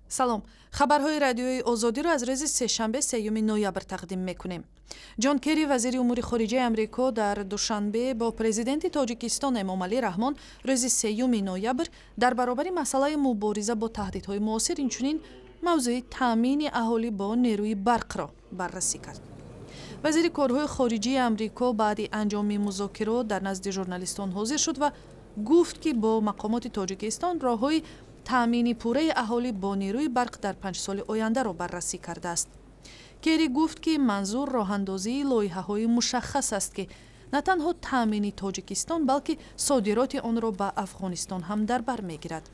سلام، خبرهای رادیوی آزادی را از روز سه‌شنبه 3 نوامبر تقدیم میکنیم. جان کری وزیر امور خارجه آمریکا در دوشنبه با پرزیدنت تاجیکستان امامعلی رحمان روز 3 نوامبر در برابر مسئله مبارزه با تهدیدهای معاصر اینچنین موضوع تامین اهالی با نیروی برق را بررسی کرد. وزیر کارهای خارجه آمریکا بعد انجام مذاکرات در نزد ژورنالیستان حاضر شد و گفت که با مقامات تاجیکستان راههای تامین پوره اهالی با نیروی برق در 5 سال آینده را بررسی کرده است. کری گفت که منظور راه اندازی لایحه‌های مشخص است که نه تنها تامین تاجیکستان بلکه صادرات آن را به افغانستان هم در بر میگیرد.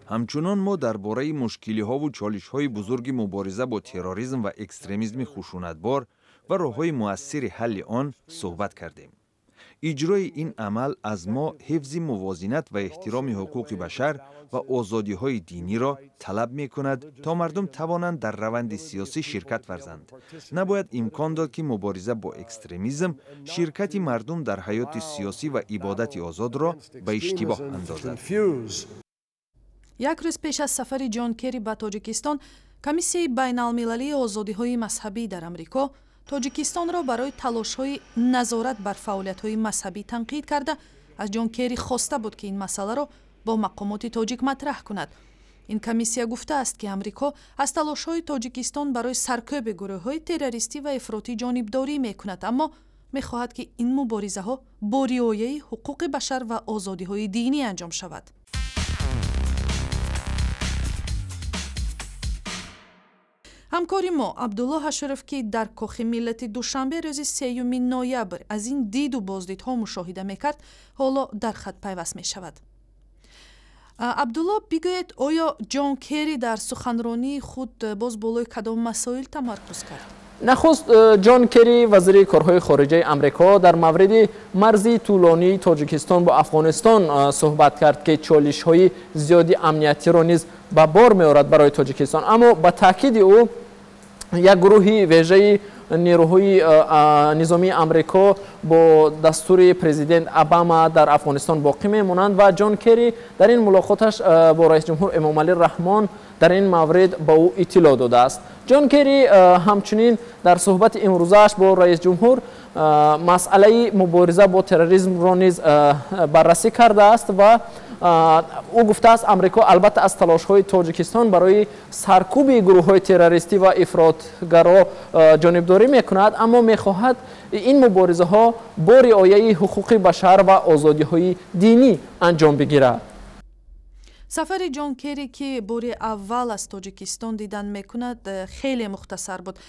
همچنان ما درباره مشکلی‌ها و چالش‌های بزرگ مبارزه با تروریسم و اکستریمیسم خشونتبار و راه‌های مؤثر حل آن صحبت کردیم. اجرای این عمل از ما حفظ موازنت و احترام حقوق بشر و آزادی‌های دینی را طلب می‌کند تا مردم توانند در روند سیاسی شرکت ورزند. نباید امکان داد که مبارزه با اکستریمیسم شرکت مردم در حیات سیاسی و عبادت آزاد را به اشتباه اندازد. یک روز پیش از سفر جان کری به تاجیکستان، کمیسیون بین‌المللی آزادی‌های مذهبی در آمریکا تاجیکستان را برای تلاش‌های نظارت بر فعالیت‌های مذهبی تنقید کرده از جان کری خواسته بود که این مسئله را با مقامات تاجیک مطرح کند. این کمیسیون گفته است که آمریکا از تلاش‌های تاجیکستان برای سرکوب گروه‌های تروریستی و افراطی جانبداری می‌کند، اما می‌خواهد که این مبارزه‌ها با رعایت حقوق بشر و آزادی‌های دینی انجام شود. همکاری ما عبدالله هاشرف که در کاخ ملت دوشنبه روز 3 نوامبر از این دید و بازدیدها مشاهده میکرد حالا در خط پیوست می شود. عبدالله بگوید آیا جان کری در سخنرانی خود باز بالای کدام مسائل تمرکز کرد؟ نخست جان کری وزیر کارهای خارجه آمریکا در مورد مرزی طولانی تاجیکستان با افغانستان صحبت کرد که چالش‌های زیادی امنیتی را نیز به بار می‌آورد برای تاجیکستان، اما با تاکید او یک گروهی ویژه نیروهای نظامی آمریکا با دستور پرزیدنت اوباما در افغانستان باقی میمانند و جان کری در این ملاقاتش با رئیس جمهور امامعلی رحمان در این مورد با او اطلاع داده است. جان کری همچنین در صحبت امروزش با رئیس جمهور مسئله مبارزه با تروریسم را نیز بررسی کرده است و او گفته است امریکا البته از تلاش‌های تاجیکستان برای سرکوب گروه‌های تروریستی و افراطگرا جانبداری می‌کند، اما می‌خواهد این مبارزه‌ها با رعایت حقوق بشر و آزادی‌های دینی انجام بگیرد. سفر جان کری که بار اول از تاجیکستان دیدن میکند خیلی مختصر بود،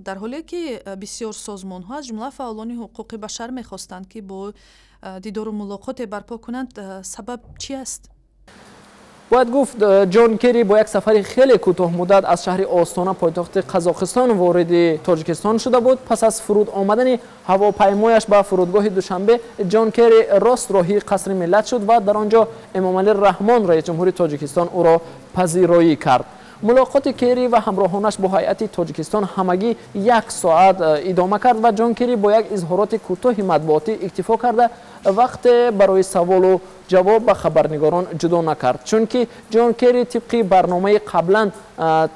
در حالی که بسیار سازمان‌ها از جمله فعالان حقوق بشر می‌خواستند که با دیدار و ملاقات برپا کنند. سبب چی است؟ باید گفت جان کری با یک سفر خیلی کوتاه مدت از شهر آستانه پایتخت قزاقستان وارد تاجیکستان شده بود. پس از فرود آمدن هواپیمایش به فرودگاه دوشنبه، جان کری راست راهی قصر ملت شد و در آنجا امامعلی رحمان رئیس جمهور تاجیکستان او را پذیرایی کرد. ملاقات کری و همراهانش با هیئت تاجیکستان همگی 1 ساعت ادامه کرد و جان کری با یک اظهارات کوتاه مطبوعاتی اکتفا کرده وقت برای سوال و جواب به خبرنگاران جدا نکرد، چون که جان کری طبق برنامه قبلا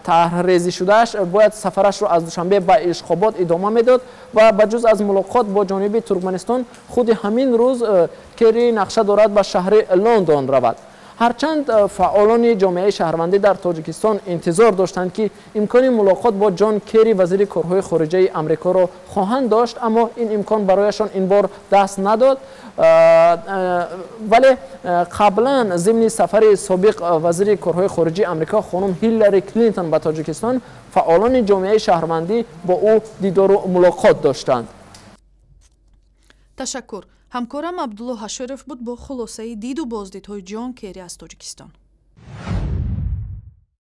طرح‌ریزی شدهش باید سفرش را از دوشنبه به اشخاباد ادامه میداد و بجز از ملاقات با جانب ترکمنستان خود همین روز کری نقشه دارد به شهر لندن رود. هرچند فعالان جامعه شهروندی در تاجیکستان انتظار داشتند که امکان ملاقات با جان کری وزیر کارهای خارجه آمریکا را خواهند داشت، اما این امکان برایشان این بار دست نداد. ولی قبلا ضمن سفر سابق وزیر کارهای خارجه آمریکا خانم هیلاری کلینتون به تاجیکستان، فعالان جامعه شهروندی با او دیدار و ملاقات داشتند. تشکر. همکارم عبدالله هاشرف بود با خلاصه دید و بازدیدهای جان کری از تاجیکستان.